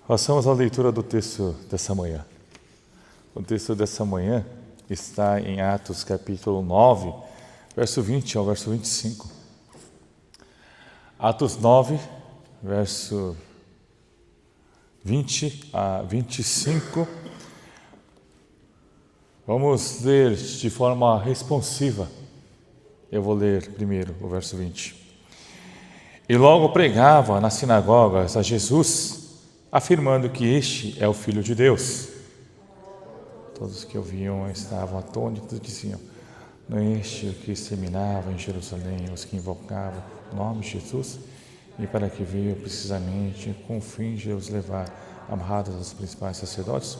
Façamos a leitura do texto dessa manhã. O texto dessa manhã está em Atos capítulo 9, verso 20 ao verso 25. Atos 9, verso 20 a 25. Vamos ler de forma responsiva. Eu vou ler primeiro o verso 20. E logo pregava nas sinagogas a Jesus, afirmando que este é o Filho de Deus. Todos que ouviam estavam atônitos e diziam: não é este o que exterminava em Jerusalém os que invocavam o nome de Jesus? E para que veio precisamente com o fim de os levar amarrados aos principais sacerdotes?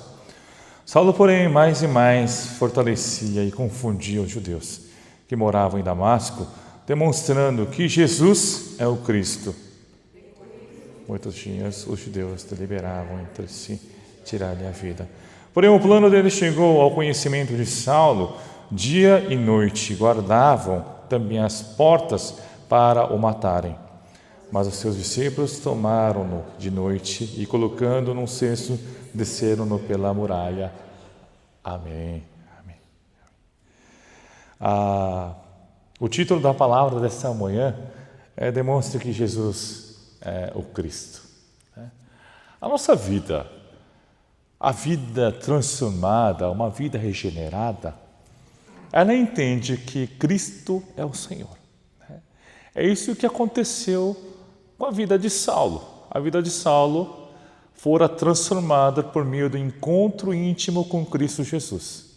Saulo, porém, mais e mais fortalecia e confundia os judeus que moravam em Damasco, demonstrando que Jesus é o Cristo. Muitos dias os judeus deliberavam entre si tirar-lhe a vida. Porém o plano dele chegou ao conhecimento de Saulo. Dia e noite guardavam também as portas para o matarem. Mas os seus discípulos tomaram-no de noite e, colocando num cesto, desceram-no pela muralha. Amém. Amém. O título da palavra desta manhã demonstra que Jesus é o Cristo. A nossa vida, a vida transformada, uma vida regenerada, ela entende que Cristo é o Senhor. É isso que aconteceu com a vida de Saulo. A vida de Saulo fora transformada por meio do encontro íntimo com Cristo Jesus.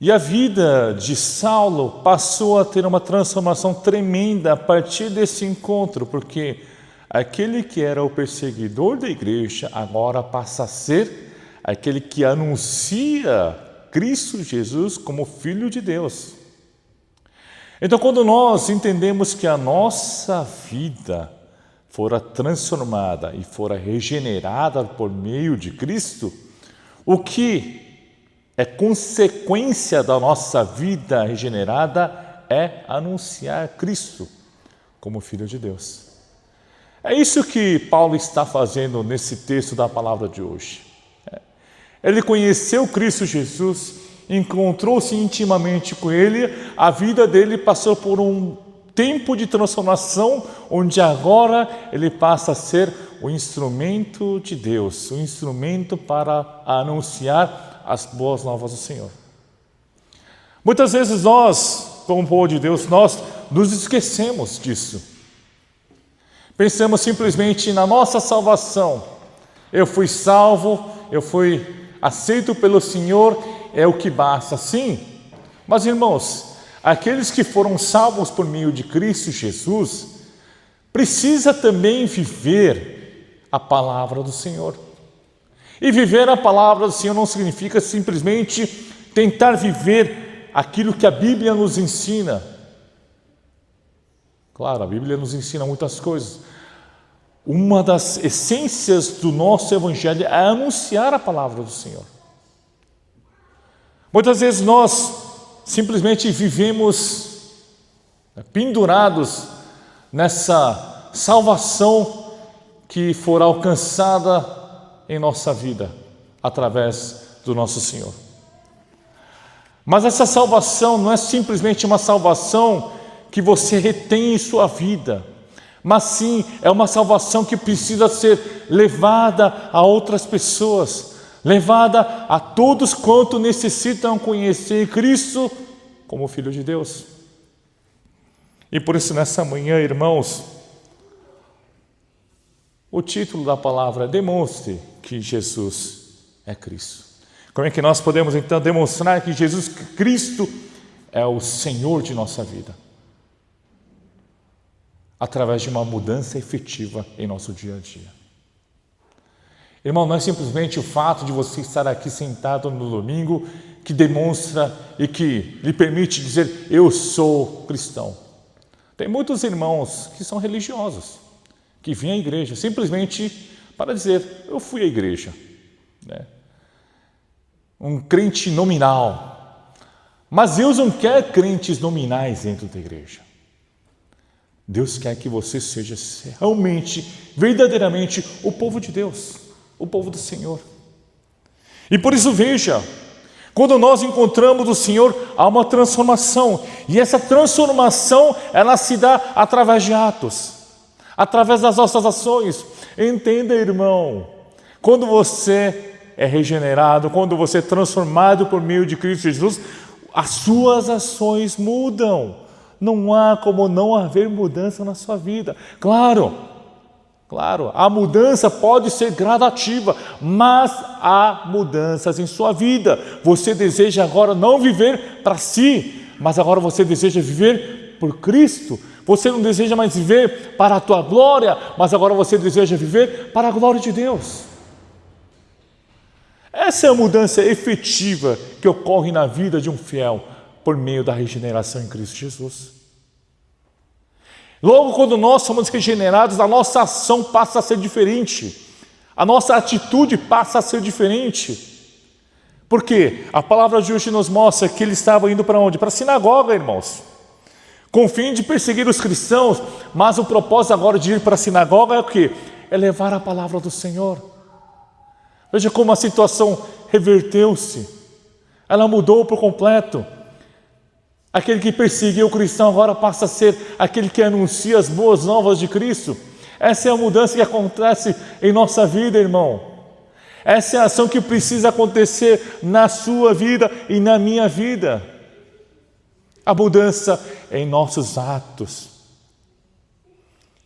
E a vida de Saulo passou a ter uma transformação tremenda a partir desse encontro, porque aquele que era o perseguidor da igreja agora passa a ser aquele que anuncia Cristo Jesus como Filho de Deus. Então, quando nós entendemos que a nossa vida fora transformada e fora regenerada por meio de Cristo, o que é consequência da nossa vida regenerada é anunciar Cristo como Filho de Deus. É isso que Paulo está fazendo nesse texto da palavra de hoje. Ele conheceu Cristo Jesus, encontrou-se intimamente com Ele, a vida dele passou por um tempo de transformação, onde agora ele passa a ser o instrumento de Deus, o instrumento para anunciar as boas novas do Senhor. Muitas vezes nós, como povo de Deus, nós nos esquecemos disso. Pensamos simplesmente na nossa salvação. Eu fui salvo, eu fui aceito pelo Senhor, é o que basta. Sim, mas irmãos, aqueles que foram salvos por meio de Cristo Jesus, precisa também viver a palavra do Senhor. E viver a palavra do Senhor não significa simplesmente tentar viver aquilo que a Bíblia nos ensina. Claro, a Bíblia nos ensina muitas coisas. Uma das essências do nosso Evangelho é anunciar a palavra do Senhor. Muitas vezes nós simplesmente vivemos pendurados nessa salvação que for alcançada em nossa vida, através do nosso Senhor. Mas essa salvação não é simplesmente uma salvação que você retém em sua vida, mas sim é uma salvação que precisa ser levada a outras pessoas, levada a todos quanto necessitam conhecer Cristo como Filho de Deus. E por isso nessa manhã, irmãos, o título da palavra demonstre que Jesus é Cristo. Como é que nós podemos então demonstrar que Jesus Cristo é o Senhor de nossa vida? Através de uma mudança efetiva em nosso dia a dia. Irmão, não é simplesmente o fato de você estar aqui sentado no domingo que demonstra e que lhe permite dizer: eu sou cristão. Tem muitos irmãos que são religiosos, que vêm à igreja simplesmente para dizer: eu fui à igreja. Um crente nominal. Mas Deus não quer crentes nominais dentro da igreja. Deus quer que você seja realmente, verdadeiramente o povo de Deus, o povo do Senhor. E por isso veja, quando nós encontramos o Senhor, há uma transformação. E essa transformação, ela se dá através de atos, através das nossas ações. Entenda, irmão, quando você é regenerado, quando você é transformado por meio de Cristo Jesus, as suas ações mudam. Não há como não haver mudança na sua vida. Claro, a mudança pode ser gradativa, mas há mudanças em sua vida. Você deseja agora não viver para si, mas agora você deseja viver por Cristo. Você não deseja mais viver para a tua glória, mas agora você deseja viver para a glória de Deus. Essa é a mudança efetiva que ocorre na vida de um fiel por meio da regeneração em Cristo Jesus. Logo, quando nós somos regenerados, a nossa ação passa a ser diferente, a nossa atitude passa a ser diferente. Por quê? A palavra de hoje nos mostra que ele estava indo para onde? Para a sinagoga, irmãos, com o fim de perseguir os cristãos, mas o propósito agora de ir para a sinagoga é o quê? É levar a palavra do Senhor. Veja como a situação reverteu-se, ela mudou por completo. Aquele que perseguiu o cristão agora passa a ser aquele que anuncia as boas novas de Cristo. Essa é a mudança que acontece em nossa vida, irmão. Essa é a ação que precisa acontecer na sua vida e na minha vida. A mudança em nossos atos.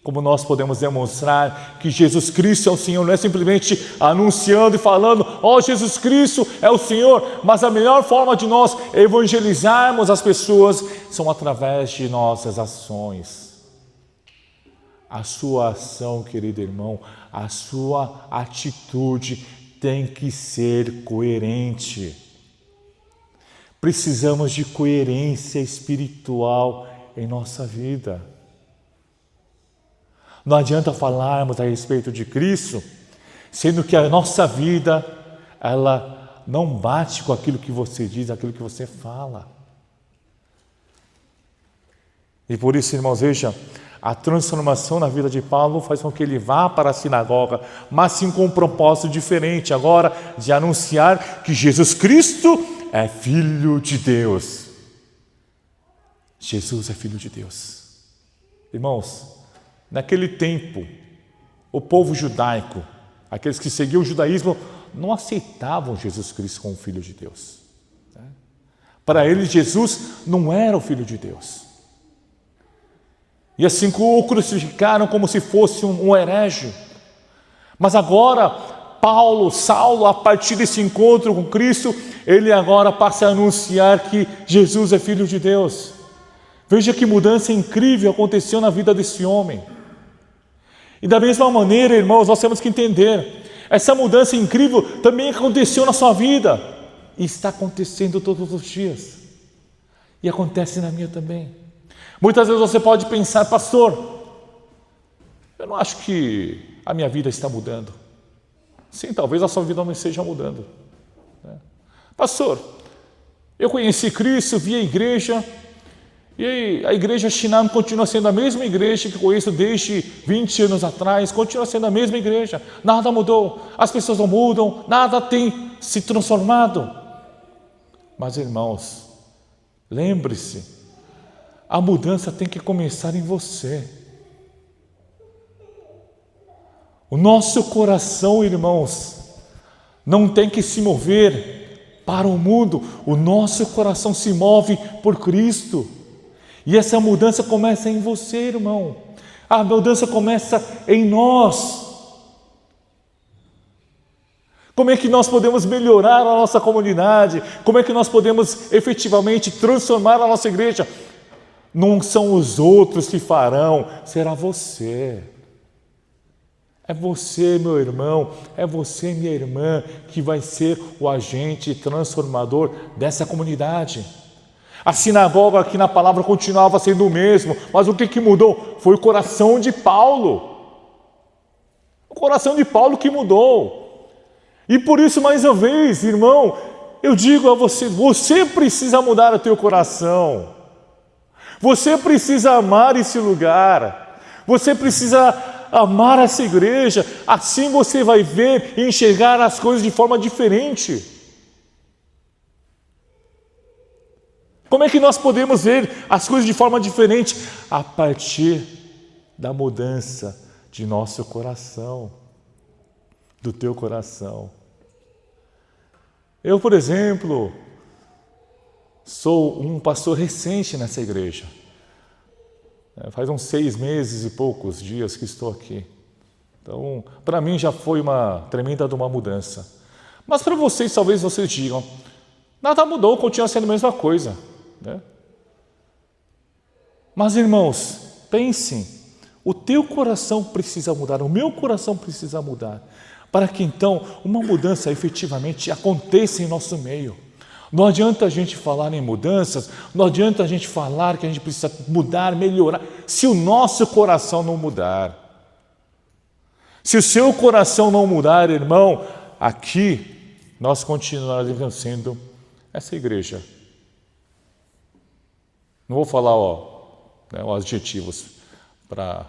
Como nós podemos demonstrar que Jesus Cristo é o Senhor, não é simplesmente anunciando e falando, Jesus Cristo é o Senhor, mas a melhor forma de nós evangelizarmos as pessoas são através de nossas ações. A sua ação, querido irmão, a sua atitude tem que ser coerente. Precisamos de coerência espiritual em nossa vida. Não adianta falarmos a respeito de Cristo, sendo que a nossa vida, ela não bate com aquilo que você diz, aquilo que você fala. E por isso, irmãos, veja, a transformação na vida de Paulo faz com que ele vá para a sinagoga, mas sim com um propósito diferente, agora de anunciar que Jesus Cristo é Filho de Deus. Jesus é Filho de Deus. Irmãos, naquele tempo, o povo judaico, aqueles que seguiam o judaísmo, não aceitavam Jesus Cristo como Filho de Deus. Para eles, Jesus não era o Filho de Deus. E assim o crucificaram como se fosse um herege. Mas agora, Saulo, a partir desse encontro com Cristo, ele agora passa a anunciar que Jesus é Filho de Deus. Veja que mudança incrível aconteceu na vida desse homem. E da mesma maneira, irmãos, nós temos que entender, essa mudança incrível também aconteceu na sua vida, e está acontecendo todos os dias, e acontece na minha também. Muitas vezes você pode pensar, pastor, eu não acho que a minha vida está mudando. Sim, talvez a sua vida não esteja mudando. Pastor, eu conheci Cristo, vi a igreja, e a igreja Shinam continua sendo a mesma igreja que conheço desde 20 anos atrás, continua sendo a mesma igreja, nada mudou, as pessoas não mudam, nada tem se transformado. Mas, irmãos, lembre-se, a mudança tem que começar em você. O nosso coração, irmãos, não tem que se mover para o mundo, o nosso coração se move por Cristo. E essa mudança começa em você, irmão. A mudança começa em nós. Como é que nós podemos melhorar a nossa comunidade? Como é que nós podemos efetivamente transformar a nossa igreja? Não são os outros que farão, será você. É você, meu irmão, é você, minha irmã, que vai ser o agente transformador dessa comunidade. A sinagoga aqui na palavra continuava sendo o mesmo, mas o que mudou? Foi o coração de Paulo. O coração de Paulo que mudou. E por isso, mais uma vez, irmão, eu digo a você, você precisa mudar o teu coração. Você precisa amar esse lugar. Você precisa amar essa igreja. Assim você vai ver e enxergar as coisas de forma diferente. Como é que nós podemos ver as coisas de forma diferente? A partir da mudança de nosso coração, do teu coração. Eu, por exemplo, sou um pastor recente nessa igreja. Faz uns 6 meses e poucos dias que estou aqui. Então, para mim já foi uma tremenda de uma mudança. Mas para vocês, talvez vocês digam, nada mudou, continua sendo a mesma coisa. Né? Mas, irmãos, pensem, o teu coração precisa mudar, o meu coração precisa mudar, para que então uma mudança efetivamente aconteça em nosso meio. Não adianta a gente falar em mudanças, não adianta a gente falar que a gente precisa mudar, melhorar, se o nosso coração não mudar. Se o seu coração não mudar, irmão, aqui nós continuaremos sendo essa igreja. Não vou falar os adjetivos para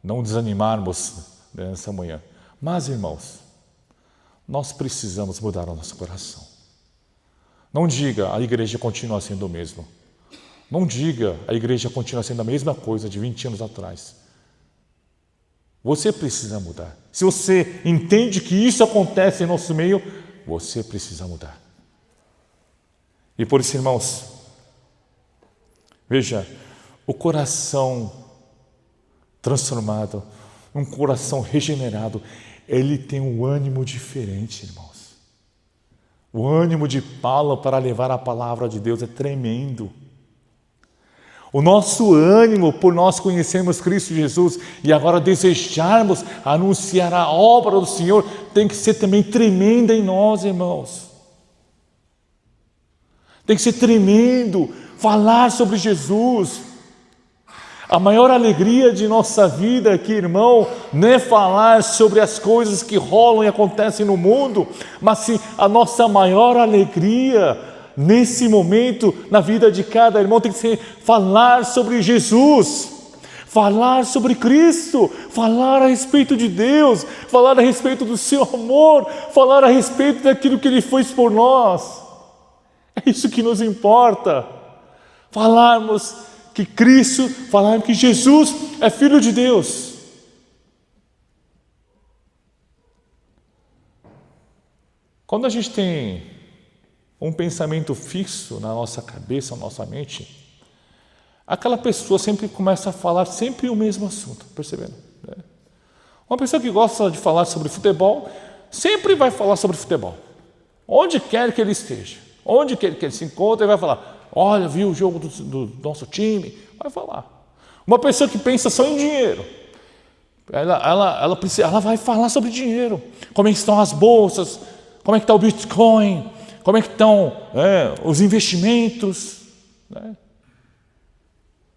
não desanimarmos nessa manhã. Mas, irmãos, nós precisamos mudar o nosso coração. Não diga a igreja continua sendo o mesmo. Não diga a igreja continua sendo a mesma coisa de 20 anos atrás. Você precisa mudar. Se você entende que isso acontece em nosso meio, você precisa mudar. E por isso, irmãos, veja, o coração transformado, um coração regenerado, ele tem um ânimo diferente, irmãos. O ânimo de Paulo para levar a palavra de Deus é tremendo. O nosso ânimo por nós conhecermos Cristo Jesus e agora desejarmos anunciar a obra do Senhor tem que ser também tremenda em nós, irmãos. Tem que ser tremendo falar sobre Jesus. A maior alegria de nossa vida aqui, irmão, não é falar sobre as coisas que rolam e acontecem no mundo, mas sim a nossa maior alegria nesse momento, na vida de cada irmão, tem que ser falar sobre Jesus, falar sobre Cristo, falar a respeito de Deus, falar a respeito do seu amor, falar a respeito daquilo que Ele fez por nós. É isso que nos importa. Falarmos que Cristo, falarmos que Jesus é Filho de Deus. Quando a gente tem um pensamento fixo na nossa cabeça, na nossa mente, aquela pessoa sempre começa a falar sempre o mesmo assunto, percebendo? Uma pessoa que gosta de falar sobre futebol, sempre vai falar sobre futebol. Onde quer que ele esteja, onde quer que ele se encontre, ele vai falar, olha, viu o jogo do nosso time? Vai falar. Uma pessoa que pensa só em dinheiro, ela vai falar sobre dinheiro. Como é que estão as bolsas, como é que está o Bitcoin, como é que estão os investimentos. Né?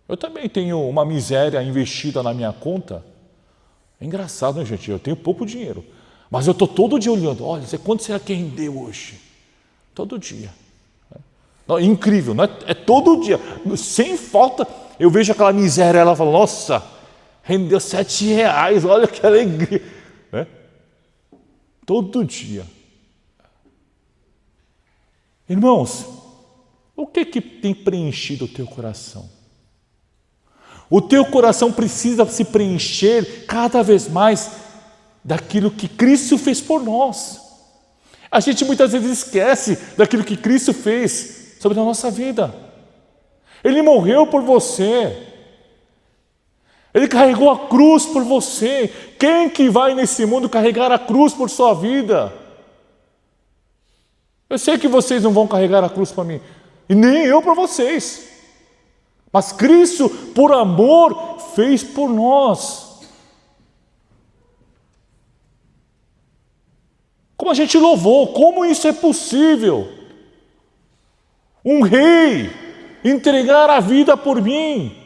Eu também tenho uma miséria investida na minha conta. É engraçado, né, gente? Eu tenho pouco dinheiro, mas eu estou todo dia olhando. Olha, quanto será que rendeu hoje? Todo dia. É incrível, não é todo dia, sem falta. Eu vejo aquela miséria, ela fala, nossa, rendeu R$7, olha que alegria. Né? Todo dia. Irmãos, o que tem preenchido o teu coração? O teu coração precisa se preencher cada vez mais daquilo que Cristo fez por nós. A gente muitas vezes esquece daquilo que Cristo fez sobre a nossa vida. Ele morreu por você. Ele carregou a cruz por você. Quem que vai nesse mundo carregar a cruz por sua vida? Eu sei que vocês não vão carregar a cruz para mim, e nem eu para vocês. Mas Cristo, por amor, fez por nós. Como a gente louvou, como isso é possível? Um rei entregar a vida por mim.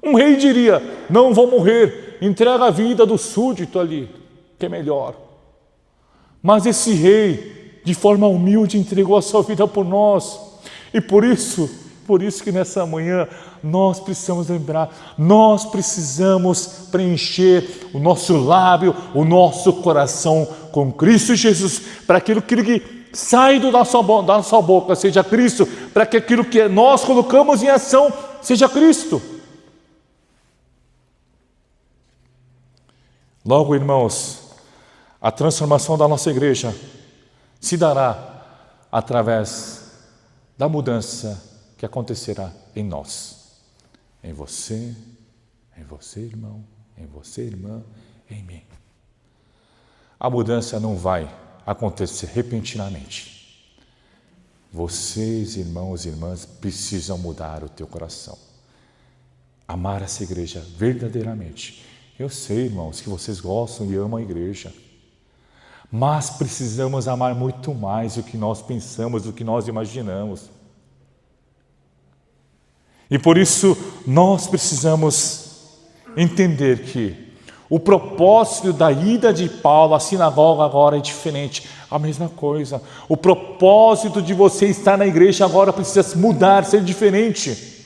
Um rei diria, não vou morrer, entrega a vida do súdito ali, que é melhor. Mas esse rei, de forma humilde, entregou a sua vida por nós. E por isso que nessa manhã nós precisamos lembrar, nós precisamos preencher o nosso lábio, o nosso coração com Cristo Jesus, para aquilo que sai da nossa boca seja Cristo, para que aquilo que nós colocamos em ação seja Cristo. Logo, irmãos, a transformação da nossa igreja se dará através da mudança que acontecerá em nós, em você, irmão, em você, irmã, em mim. A mudança não vai acontecer repentinamente. Vocês, irmãos e irmãs, precisam mudar o teu coração, amar essa igreja verdadeiramente. Eu sei, irmãos, que vocês gostam e amam a igreja, mas precisamos amar muito mais do que nós pensamos, do que nós imaginamos. E por isso nós precisamos entender que o propósito da ida de Paulo à sinagoga agora é diferente, a mesma coisa. O propósito de você estar na igreja agora precisa mudar, ser diferente.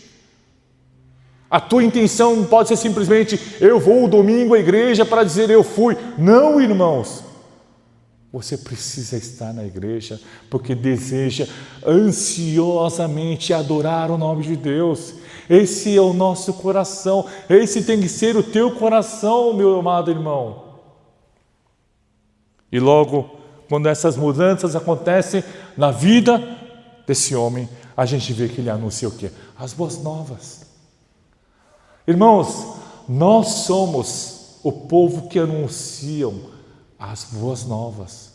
A tua intenção não pode ser simplesmente, eu vou domingo à igreja para dizer eu fui. Não, irmãos. Você precisa estar na igreja porque deseja ansiosamente adorar o nome de Deus. Esse é o nosso coração. Esse tem que ser o teu coração, meu amado irmão. E logo, quando essas mudanças acontecem na vida desse homem, a gente vê que ele anuncia o quê? As boas novas. Irmãos, nós somos o povo que anunciam as boas novas.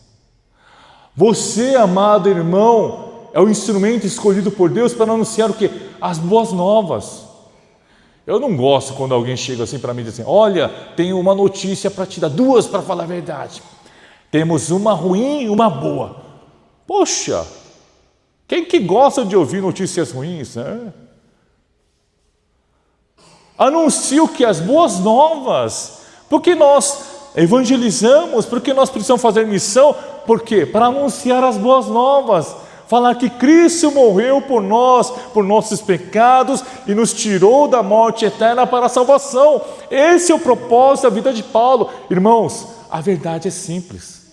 Você, amado irmão, é o instrumento escolhido por Deus para anunciar o quê? As boas novas. Eu não gosto quando alguém chega assim para mim e diz assim, olha, tenho uma notícia para te dar, duas para falar a verdade. Temos uma ruim e uma boa. Poxa, quem que gosta de ouvir notícias ruins, né? Anuncio que as boas novas, porque nós evangelizamos, porque nós precisamos fazer missão, por quê? Para anunciar as boas novas, falar que Cristo morreu por nós, por nossos pecados e nos tirou da morte eterna para a salvação. Esse é o propósito da vida de Paulo. Irmãos, a verdade é simples.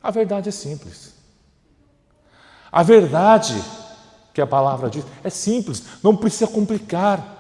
A verdade é simples. A verdade que a palavra diz é simples, não precisa complicar.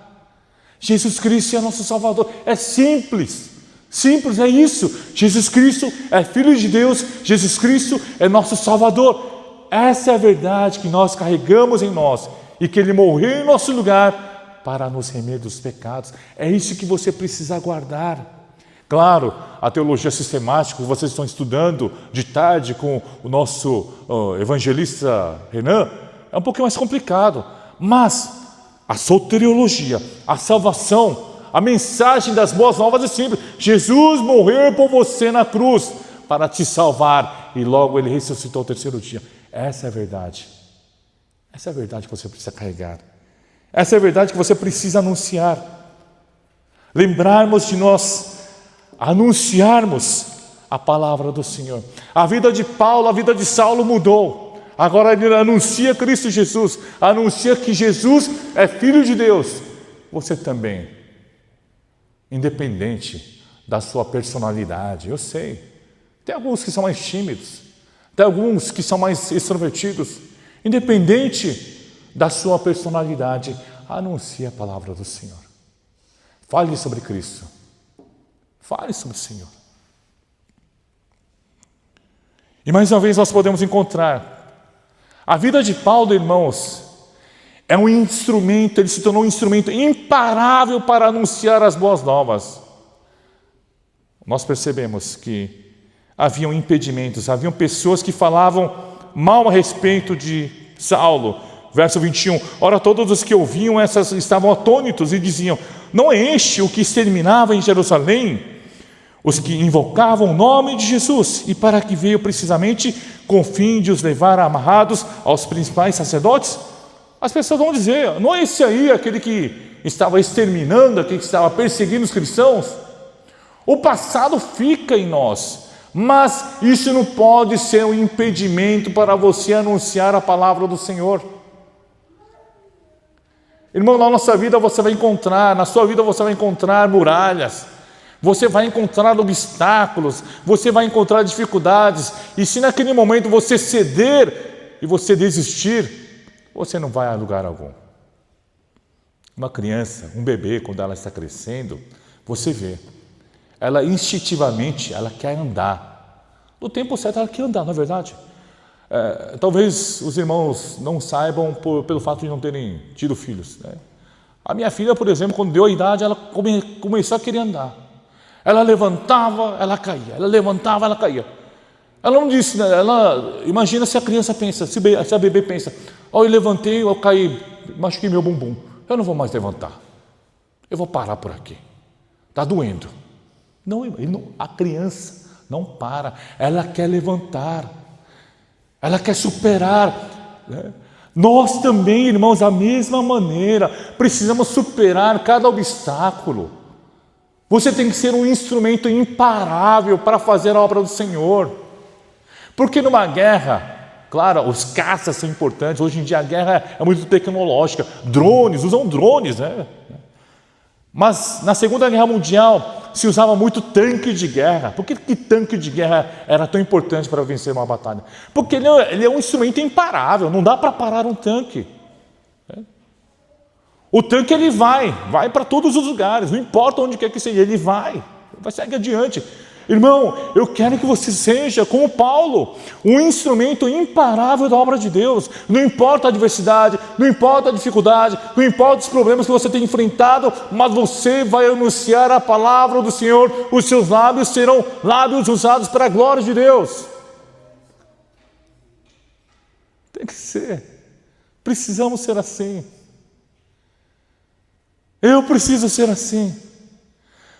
Jesus Cristo é nosso Salvador, é simples, simples é isso. Jesus Cristo é Filho de Deus, Jesus Cristo é nosso Salvador. Essa é a verdade que nós carregamos em nós e que Ele morreu em nosso lugar para nos remir dos pecados. É isso que você precisa guardar. Claro, a teologia sistemática que vocês estão estudando de tarde com o nosso evangelista Renan é um pouquinho mais complicado, mas a soteriologia, a salvação, a mensagem das boas novas é simples. Jesus morreu por você na cruz para te salvar e logo Ele ressuscitou ao terceiro dia. Essa é a verdade. Essa é a verdade que você precisa carregar. Essa é a verdade que você precisa anunciar. Lembrarmos de nós anunciarmos a palavra do Senhor. A vida de Paulo, a vida de Saulo mudou. Agora ele anuncia Cristo Jesus, anuncia que Jesus é Filho de Deus. Você também, independente da sua personalidade, eu sei, tem alguns que são mais tímidos, tem alguns que são mais extrovertidos, independente da sua personalidade, anuncie a palavra do Senhor. Fale sobre Cristo, fale sobre o Senhor. E mais uma vez nós podemos encontrar a vida de Paulo, irmãos, é um instrumento, ele se tornou um instrumento imparável para anunciar as boas novas. Nós percebemos que haviam impedimentos, haviam pessoas que falavam mal a respeito de Saulo. Verso 21, ora todos os que ouviam essas estavam atônitos e diziam, não é este o que exterminava em Jerusalém os que invocavam o nome de Jesus, e para que veio precisamente com o fim de os levar amarrados aos principais sacerdotes? As pessoas vão dizer, não é esse aí aquele que estava exterminando, aquele que estava perseguindo os cristãos? O passado fica em nós, mas isso não pode ser um impedimento para você anunciar a palavra do Senhor. Irmão, na nossa vida você vai encontrar, na sua vida você vai encontrar muralhas, você vai encontrar obstáculos, você vai encontrar dificuldades, e se naquele momento você ceder e você desistir, você não vai a lugar algum. Uma criança, um bebê, quando ela está crescendo, você vê, ela instintivamente, ela quer andar. No tempo certo ela quer andar, não é verdade? Talvez os irmãos não saibam pelo fato de não terem tido filhos, né? A minha filha, por exemplo, quando deu a idade, ela começou a querer andar. Ela levantava, ela caía. Ela levantava, ela caía. Ela não disse, né? Imagina se a criança pensa, se a bebê pensa, eu levantei, eu caí, machuquei meu bumbum. Eu não vou mais levantar. Eu vou parar por aqui. Está doendo. Não, a criança não para. Ela quer levantar. Ela quer superar, né? Nós também, irmãos, da mesma maneira, precisamos superar cada obstáculo. Você tem que ser um instrumento imparável para fazer a obra do Senhor. Porque numa guerra, claro, os caças são importantes, hoje em dia a guerra é muito tecnológica, usam drones, né? Mas na Segunda Guerra Mundial se usava muito tanque de guerra. Por que tanque de guerra era tão importante para vencer uma batalha? Porque ele é um instrumento imparável, não dá para parar um tanque. O tanque ele vai para todos os lugares, não importa onde quer que seja, ele vai seguir adiante. Irmão, eu quero que você seja, como Paulo, um instrumento imparável da obra de Deus. Não importa a adversidade, não importa a dificuldade, não importa os problemas que você tem enfrentado, mas você vai anunciar a palavra do Senhor, os seus lábios serão lábios usados para a glória de Deus. Tem que ser. Precisamos ser assim. Eu preciso ser assim.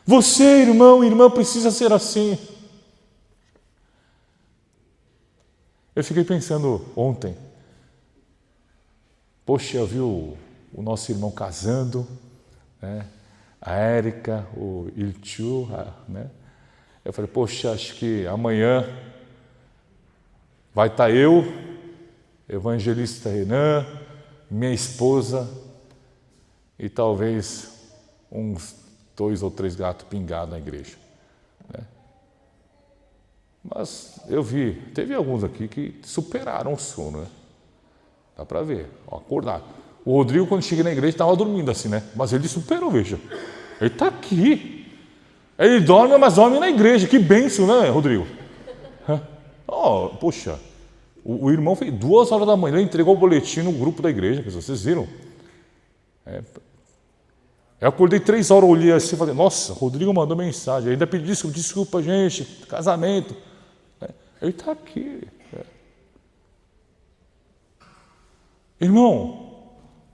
Você, irmão e irmã, precisa ser assim. Eu fiquei pensando ontem, poxa, eu vi o nosso irmão casando, né? A Érica, o Ilchu, né? Eu falei, poxa, acho que amanhã vai estar eu, evangelista Renan, minha esposa e talvez uns 2 ou 3 gatos pingados na igreja, né? Mas eu vi, teve alguns aqui que superaram o sono, né? Dá para ver, acordar. O Rodrigo, quando cheguei na igreja, estava dormindo assim, né? Mas ele superou, veja. Ele está aqui. Ele dorme, mas dorme na igreja. Que bênção, né, Rodrigo? Poxa, o irmão fez 2 horas da manhã, ele entregou o boletim no grupo da igreja, vocês viram? Eu acordei 3 horas, olhei assim e falei, nossa, Rodrigo mandou mensagem, ainda pedi desculpa, gente, casamento. Ele está aqui. Irmão,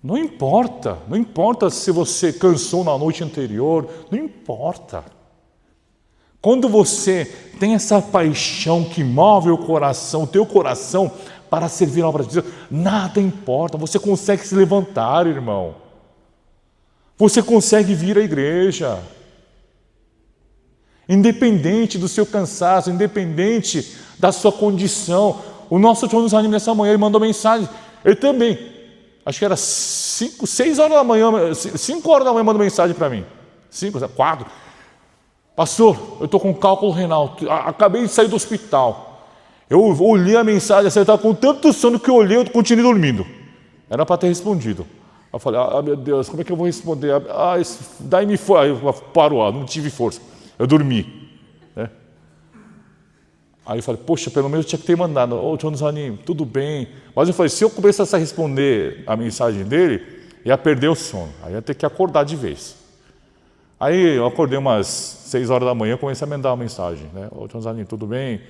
não importa se você cansou na noite anterior, não importa. Quando você tem essa paixão que move o coração, o teu coração, para servir a obra de Deus, nada importa, você consegue se levantar, irmão. Você consegue vir à igreja, independente do seu cansaço, independente da sua condição. O nosso João nos anima nessa manhã, ele mandou mensagem, ele também, acho que era 6 horas da manhã, 5 horas da manhã mandou mensagem para mim, 4, pastor, eu estou com cálculo renal, acabei de sair do hospital, eu olhei a mensagem, eu estava com tanto sono que eu olhei, eu continuei dormindo, era para ter respondido. Eu falei, meu Deus, como é que eu vou responder? Daí parou, não tive força. Eu dormi, né? Aí eu falei, poxa, pelo menos eu tinha que ter mandado. João Zanin, tudo bem. Mas eu falei, se eu começasse a responder a mensagem dele, ia perder o sono. Aí ia ter que acordar de vez. Aí eu acordei umas 6 horas da manhã e comecei a mandar uma mensagem, né? João Zanin, tudo bem?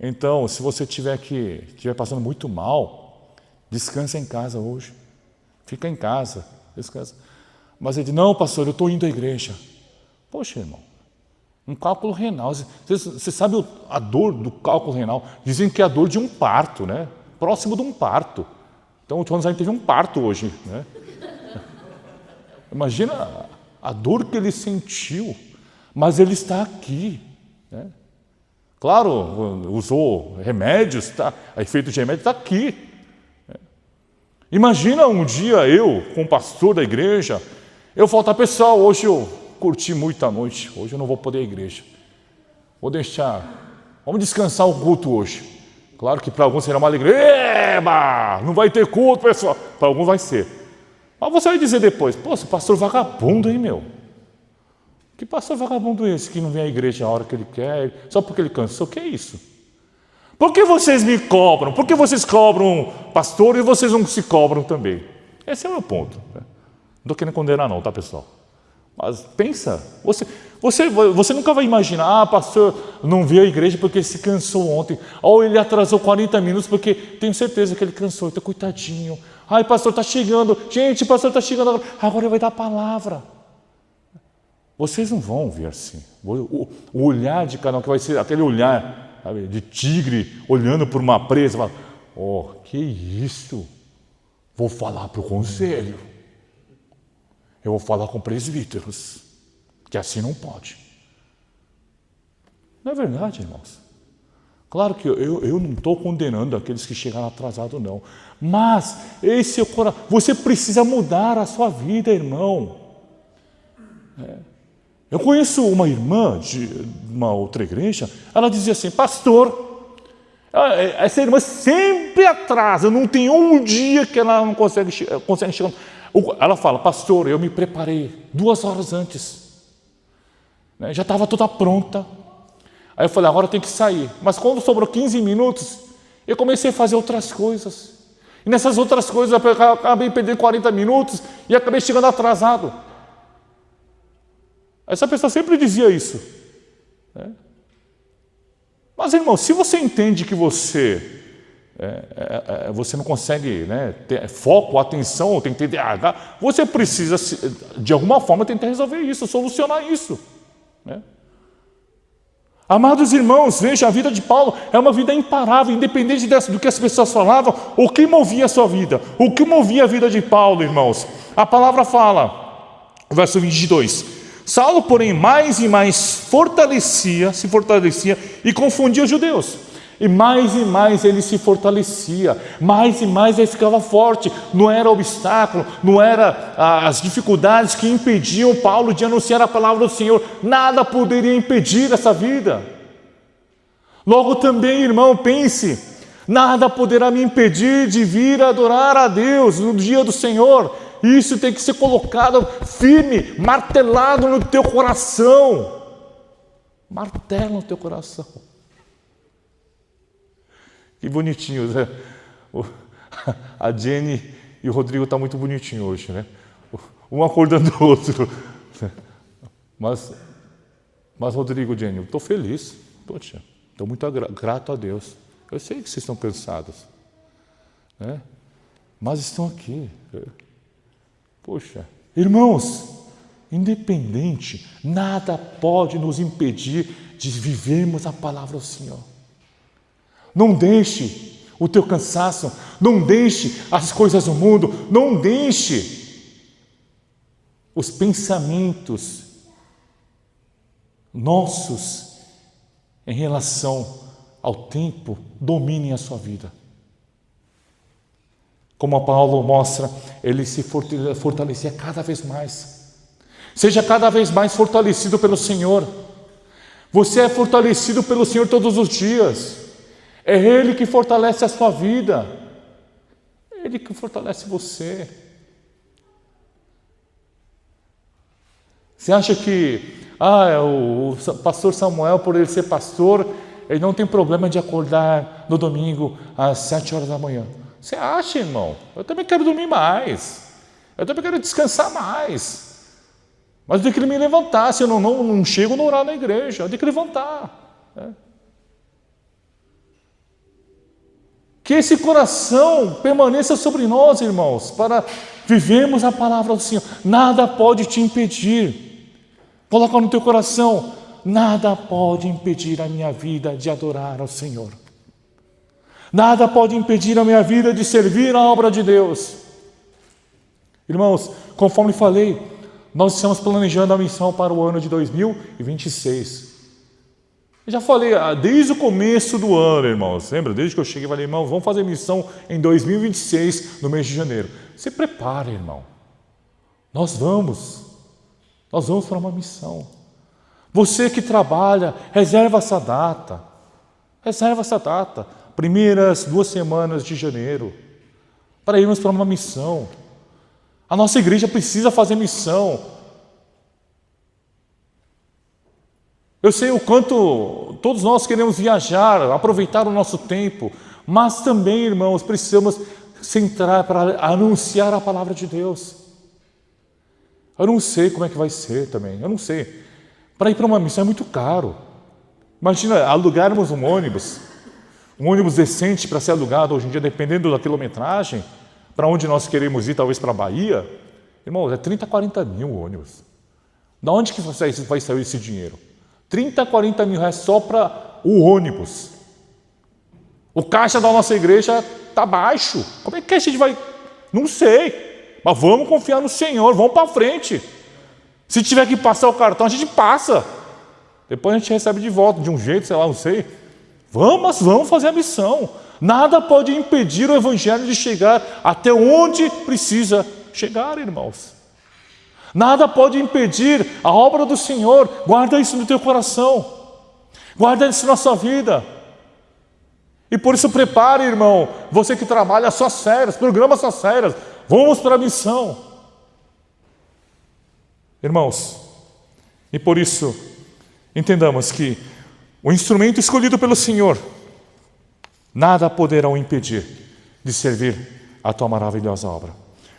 Então, se você estiver passando muito mal, descansa em casa hoje. Fica em casa, descansa. Mas ele disse, não, pastor, eu estou indo à igreja. Poxa, irmão, um cálculo renal. Você sabe a dor do cálculo renal? Dizem que é a dor de um parto, né? Próximo de um parto. Então o João teve um parto hoje, né? Imagina a dor que ele sentiu, mas ele está aqui, né? Claro, usou remédios, tá? A efeito de remédio está aqui. Imagina um dia eu, como pastor da igreja, eu faltar, pessoal, hoje eu curti muito a noite, hoje eu não vou poder ir à igreja. Vou deixar, vamos descansar o culto hoje. Claro que para alguns será uma alegria, eba, não vai ter culto, pessoal. Para alguns vai ser. Mas você vai dizer depois, pô, esse pastor vagabundo, hein, meu? Que pastor vagabundo é esse que não vem à igreja a hora que ele quer, só porque ele cansou? O que é isso? Por que vocês me cobram? Por que vocês cobram pastor e vocês não se cobram também? Esse é o meu ponto. Não estou querendo condenar não, tá, pessoal? Mas pensa, você nunca vai imaginar, pastor não veio à igreja porque se cansou ontem, ou ele atrasou 40 minutos porque tenho certeza que ele cansou, então coitadinho. Ai, pastor, está chegando, gente, pastor está chegando agora vai dar a palavra. Vocês não vão ver assim. O olhar de cada um, que vai ser aquele olhar, sabe, de tigre olhando por uma presa, fala, oh, que isso? Vou falar para o conselho. Eu vou falar com presbíteros, que assim não pode. Não é verdade, irmãos? Claro que eu não estou condenando aqueles que chegaram atrasados, não. Mas esse é o coração. Você precisa mudar a sua vida, irmão. Eu conheço uma irmã de uma outra igreja, ela dizia assim, pastor, essa irmã sempre atrasa, não tem um dia que ela não consegue chegar. Ela fala, pastor, eu me preparei 2 horas antes, já estava toda pronta. Aí eu falei, agora tem que sair. Mas quando sobrou 15 minutos, eu comecei a fazer outras coisas. E nessas outras coisas eu acabei perdendo 40 minutos e acabei chegando atrasado. Essa pessoa sempre dizia isso. Mas, irmão, se você entende que você não consegue ter foco, atenção, tem TDAH, você precisa, de alguma forma, tentar resolver isso, solucionar isso. Amados irmãos, veja, a vida de Paulo é uma vida imparável, independente do que as pessoas falavam. O que movia a sua vida? O que movia a vida de Paulo, irmãos? A palavra fala, verso 22, Saulo, porém, mais e mais se fortalecia e confundia os judeus. E mais ele se fortalecia, mais e mais ele ficava forte. Não era obstáculo, não era as dificuldades que impediam Paulo de anunciar a palavra do Senhor. Nada poderia impedir essa vida. Logo também, irmão, pense, nada poderá me impedir de vir adorar a Deus no dia do Senhor. Isso tem que ser colocado firme, martelado no teu coração. Martela no teu coração. Que bonitinho, né? A Jenny e o Rodrigo estão muito bonitinhos hoje, né? Um acordando o outro. Mas Rodrigo e Jenny, eu estou feliz. Poxa, estou muito grato a Deus. Eu sei que vocês estão cansados, né? Mas estão aqui. Poxa, irmãos, independente, nada pode nos impedir de vivermos a palavra do Senhor. Não deixe o teu cansaço, não deixe as coisas do mundo, não deixe os pensamentos nossos em relação ao tempo dominem a sua vida. Como a Paulo mostra, ele se fortalecia cada vez mais. Seja cada vez mais fortalecido pelo Senhor. Você é fortalecido pelo Senhor todos os dias. É Ele que fortalece a sua vida. É Ele que fortalece você. Você acha que o pastor Samuel, por ele ser pastor, ele não tem problema de acordar no domingo às 7 horas da manhã? Você acha, irmão? Eu também quero dormir mais. Eu também quero descansar mais. Mas eu tenho que me levantar, se eu não chego no horário na igreja, eu tenho que levantar. Que esse coração permaneça sobre nós, irmãos, para vivermos a palavra do Senhor. Nada pode te impedir. Coloca no teu coração, nada pode impedir a minha vida de adorar ao Senhor. Nada pode impedir a minha vida de servir a obra de Deus. Irmãos, conforme falei, nós estamos planejando a missão para o ano de 2026. Eu já falei, desde o começo do ano, irmãos, lembra? Desde que eu cheguei, eu falei, irmão, vamos fazer missão em 2026, no mês de janeiro. Se prepare, irmão. Nós vamos para uma missão. Você que trabalha, reserva essa data. Primeiras 2 semanas de janeiro, para irmos para uma missão. A nossa igreja precisa fazer missão. Eu sei o quanto todos nós queremos viajar, aproveitar o nosso tempo, mas também, irmãos, precisamos centrar para anunciar a palavra de Deus. Eu não sei como é que vai ser também, eu não sei. Para ir para uma missão é muito caro. Imagina alugarmos um ônibus decente para ser alugado hoje em dia, dependendo da quilometragem, para onde nós queremos ir, talvez para a Bahia. Irmãos, é 30, 40 mil o ônibus. Da onde que vai sair esse dinheiro? 30, 40 mil reais só para o ônibus. O caixa da nossa igreja está baixo. Como é que a gente vai? Não sei. Mas vamos confiar no Senhor, vamos para frente. Se tiver que passar o cartão, a gente passa. Depois a gente recebe de volta, de um jeito, sei lá, não sei. Vamos fazer a missão. Nada pode impedir o evangelho de chegar até onde precisa chegar, irmãos. Nada pode impedir a obra do Senhor. Guarda isso no teu coração. Guarda isso na sua vida. E por isso prepare, irmão, você que trabalha suas férias, programa suas férias. Vamos para a missão. Irmãos, e por isso, entendamos que o instrumento escolhido pelo Senhor, nada poderá o impedir de servir a tua maravilhosa obra.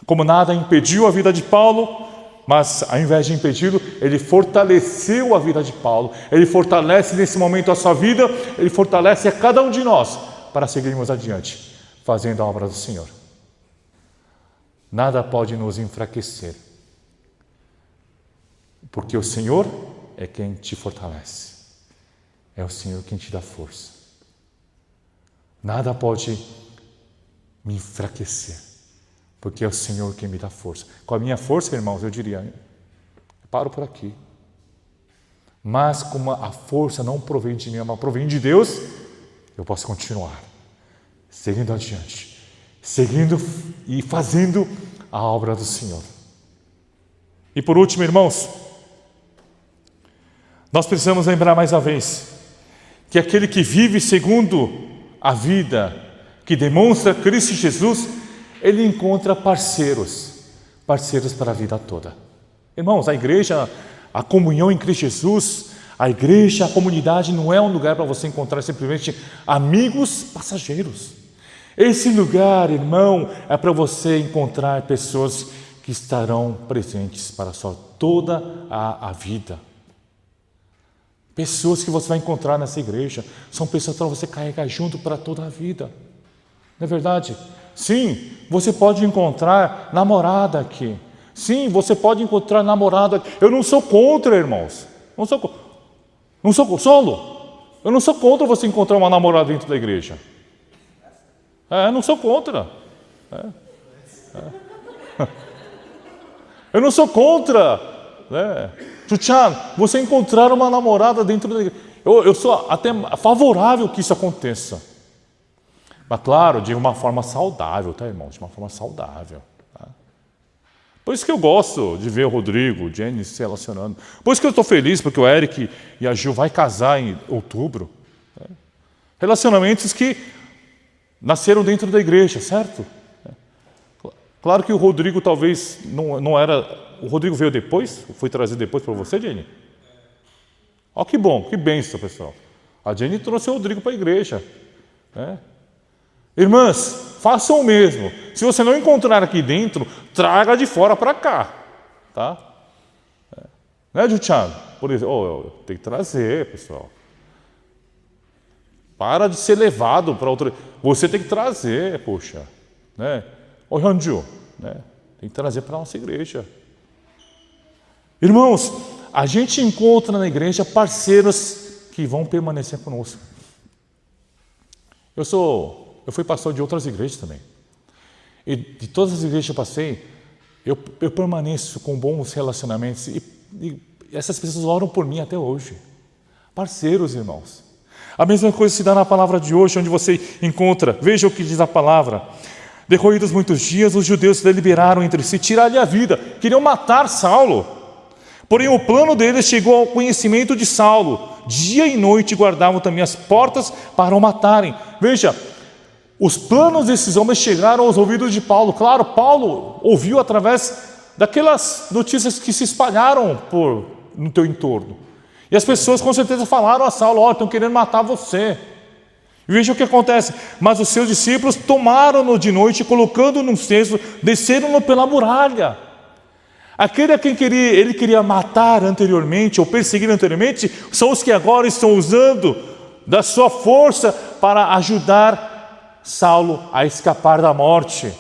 Como nada impediu a vida de Paulo, mas ao invés de impedi-lo, ele fortaleceu a vida de Paulo. Ele fortalece nesse momento a sua vida, ele fortalece a cada um de nós para seguirmos adiante, fazendo a obra do Senhor. Nada pode nos enfraquecer, porque o Senhor é quem te fortalece. É o Senhor quem te dá força. Nada pode me enfraquecer, porque é o Senhor quem me dá força. Com a minha força, irmãos, eu diria, eu paro por aqui. Mas como a força não provém de mim, mas provém de Deus, eu posso continuar, seguindo adiante, seguindo e fazendo a obra do Senhor. E por último, irmãos, nós precisamos lembrar mais uma vez que aquele que vive segundo a vida que demonstra Cristo Jesus, ele encontra parceiros para a vida toda. Irmãos, a igreja, a comunhão em Cristo Jesus, a igreja, a comunidade não é um lugar para você encontrar simplesmente amigos passageiros. Esse lugar, irmão, é para você encontrar pessoas que estarão presentes para toda a vida. Pessoas que você vai encontrar nessa igreja são pessoas para você carregar junto para toda a vida. Não é verdade? Sim, você pode encontrar namorada aqui. Sim, você pode encontrar namorado aqui. Eu não sou contra, irmãos. Não sou solo. Eu não sou contra você encontrar uma namorada dentro da igreja. Não sou contra. Eu não sou contra. Chuchan, você encontrar uma namorada dentro da igreja. Eu sou até favorável que isso aconteça. Mas claro, de uma forma saudável, tá, irmão? De uma forma saudável. Tá? Por isso que eu gosto de ver o Rodrigo, o Jenny se relacionando. Por isso que eu estou feliz, porque o Eric e a Gil vai casar em outubro. Né? Relacionamentos que nasceram dentro da igreja, certo? Claro que o Rodrigo talvez não era... O Rodrigo veio depois? Foi trazer depois para você, Jenny? Ó, que bom, que bênção, pessoal. A Jenny trouxe o Rodrigo para a igreja. Né? Irmãs, façam o mesmo. Se você não encontrar aqui dentro, traga de fora para cá. Tá? Né, Juchan? Por exemplo, tem que trazer, pessoal. Para de ser levado para outra... Você tem que trazer, poxa. Né? Ô, Ranju, né? Tem que trazer para a nossa igreja. Irmãos, a gente encontra na igreja parceiros que vão permanecer conosco. Eu fui pastor de outras igrejas também. E de todas as igrejas que eu passei, eu permaneço com bons relacionamentos e essas pessoas oram por mim até hoje. Parceiros, irmãos. A mesma coisa se dá na palavra de hoje, onde você encontra, veja o que diz a palavra. Decorridos muitos dias, os judeus deliberaram entre si tirar-lhe a vida, queriam matar Saulo. Porém, o plano deles chegou ao conhecimento de Saulo. Dia e noite guardavam também as portas para o matarem. Veja, os planos desses homens chegaram aos ouvidos de Paulo. Claro, Paulo ouviu através daquelas notícias que se espalharam no teu entorno. E as pessoas com certeza falaram a Saulo: estão querendo matar você. E veja o que acontece. Mas os seus discípulos tomaram-no de noite, colocando-o num cesto, desceram-no pela muralha. Aquele a quem ele queria matar anteriormente, ou perseguir anteriormente, são os que agora estão usando da sua força para ajudar Saulo a escapar da morte.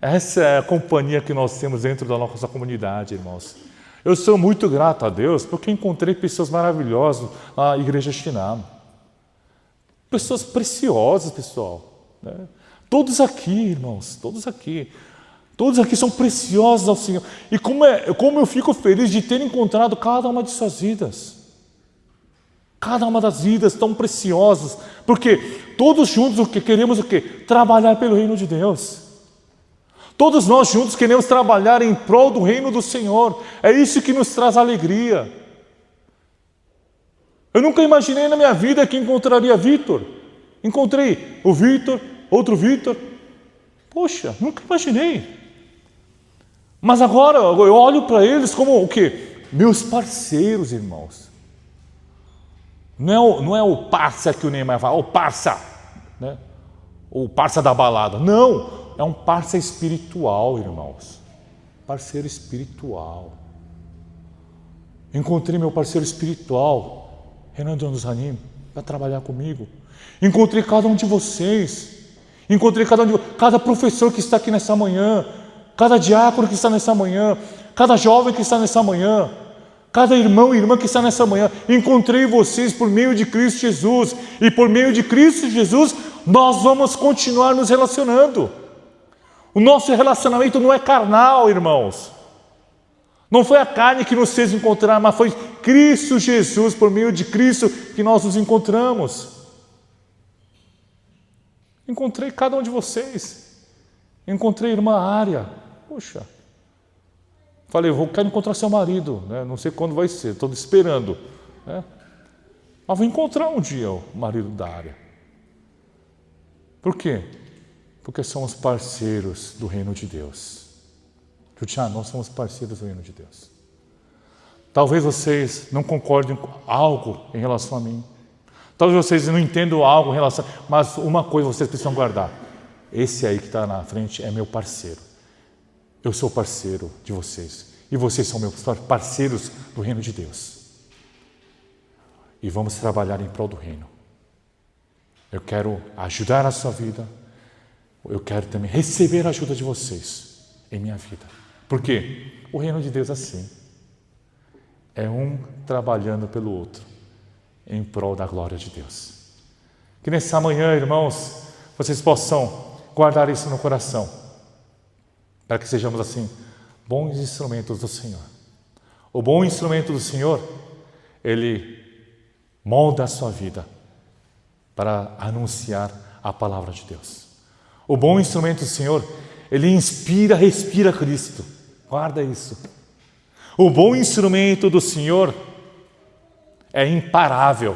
Essa é a companhia que nós temos dentro da nossa comunidade, irmãos. Eu sou muito grato a Deus porque encontrei pessoas maravilhosas na igreja Shinam. Pessoas preciosas, pessoal. Né? Todos aqui, irmãos, todos aqui são preciosos ao Senhor. E como eu fico feliz de ter encontrado cada uma de suas vidas. Cada uma das vidas tão preciosas. Porque todos juntos queremos o quê? Trabalhar pelo reino de Deus. Todos nós juntos queremos trabalhar em prol do reino do Senhor. É isso que nos traz alegria. Eu nunca imaginei na minha vida que encontraria Vitor. Encontrei o Vitor, outro Vitor. Poxa, nunca imaginei. Mas agora eu olho para eles como o quê? Meus parceiros, irmãos. Não é o parça que o Neymar fala, o parça, né? O parça da balada. Não. É um parceiro espiritual, irmãos. Parceiro espiritual. Encontrei meu parceiro espiritual, Renan Donzanim, para trabalhar comigo. Encontrei cada um de vocês. Encontrei cada professor que está aqui nessa manhã, cada diácono que está nessa manhã, cada jovem que está nessa manhã, cada irmão e irmã que está nessa manhã. Encontrei vocês por meio de Cristo Jesus. E por meio de Cristo Jesus, nós vamos continuar nos relacionando. O nosso relacionamento não é carnal, irmãos. Não foi a carne que nos fez encontrar, mas foi Cristo Jesus, por meio de Cristo, que nós nos encontramos. Encontrei cada um de vocês. Encontrei a irmã Ária. Puxa. Falei, quero encontrar seu marido, né? Não sei quando vai ser, estou esperando. Né? Mas vou encontrar um dia o marido da Ária. Por quê? Porque somos parceiros do reino de Deus. Nós somos parceiros do reino de Deus. Talvez vocês não concordem com algo em relação a mim. Talvez vocês não entendam algo em relação... Mas uma coisa vocês precisam guardar. Esse aí que está na frente é meu parceiro. Eu sou parceiro de vocês. E vocês são meus parceiros do reino de Deus. E vamos trabalhar em prol do reino. Eu quero ajudar a sua vida. Eu quero também receber a ajuda de vocês em minha vida. Por quê? O reino de Deus é assim. É um trabalhando pelo outro, em prol da glória de Deus. Que nessa manhã, irmãos, vocês possam guardar isso no coração, para que sejamos assim, bons instrumentos do Senhor. O bom instrumento do Senhor, ele molda a sua vida para anunciar a palavra de Deus. O bom instrumento do Senhor, ele inspira, respira Cristo. Guarda isso. O bom instrumento do Senhor é imparável.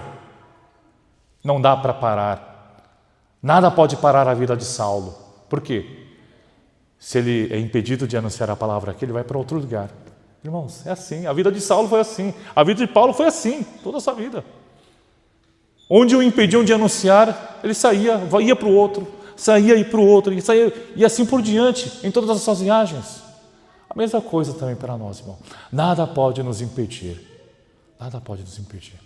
Não dá para parar. Nada pode parar a vida de Saulo. Por quê? Se ele é impedido de anunciar a palavra aqui, ele vai para outro lugar. Irmãos, é assim. A vida de Saulo foi assim. A vida de Paulo foi assim. Toda a sua vida. Onde o impediam de anunciar, ele saía, ia para o outro. Saía e ir para o outro. E assim por diante, em todas as suas viagens. A mesma coisa também para nós, irmão. Nada pode nos impedir. Nada pode nos impedir.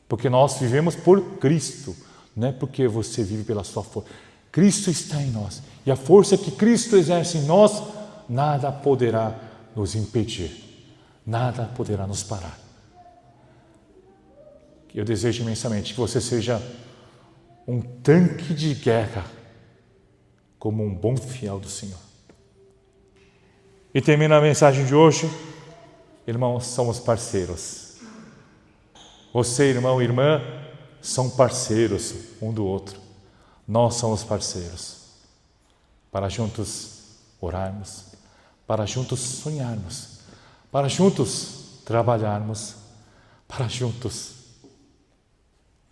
Porque nós vivemos por Cristo. Não é porque você vive pela sua força. Cristo está em nós. E a força que Cristo exerce em nós, nada poderá nos impedir. Nada poderá nos parar. Eu desejo imensamente que você seja um tanque de guerra, como um bom fiel do Senhor. E termino a mensagem de hoje, irmãos, somos parceiros. Você, irmão e irmã, são parceiros um do outro. Nós somos parceiros para juntos orarmos, para juntos sonharmos, para juntos trabalharmos, para juntos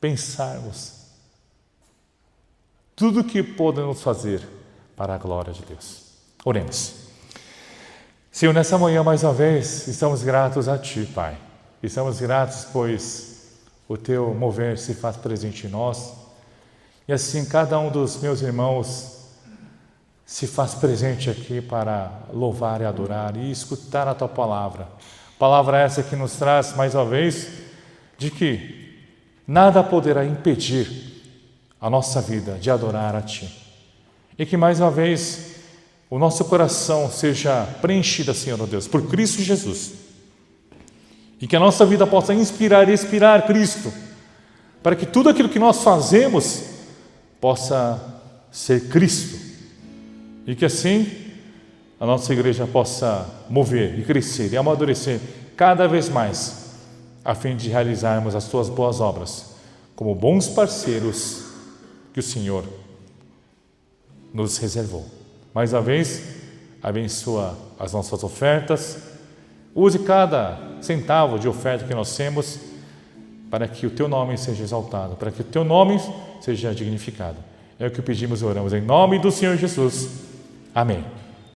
pensarmos tudo o que podemos fazer para a glória de Deus. Oremos. Senhor, nessa manhã mais uma vez estamos gratos a Ti, Pai. Estamos gratos pois o Teu mover se faz presente em nós e assim cada um dos meus irmãos se faz presente aqui para louvar e adorar e escutar a Tua palavra. Palavra essa que nos traz mais uma vez de que nada poderá impedir a nossa vida de adorar a Ti. E que mais uma vez o nosso coração seja preenchido, Senhor Deus, por Cristo Jesus. E que a nossa vida possa inspirar e expirar Cristo, para que tudo aquilo que nós fazemos possa ser Cristo. E que assim a nossa igreja possa mover e crescer e amadurecer cada vez mais, a fim de realizarmos as Tuas boas obras, como bons parceiros que o Senhor nos reservou. Mais uma vez, abençoa as nossas ofertas, use cada centavo de oferta que nós temos, para que o Teu nome seja exaltado, para que o Teu nome seja dignificado. É o que pedimos e oramos em nome do Senhor Jesus. Amém.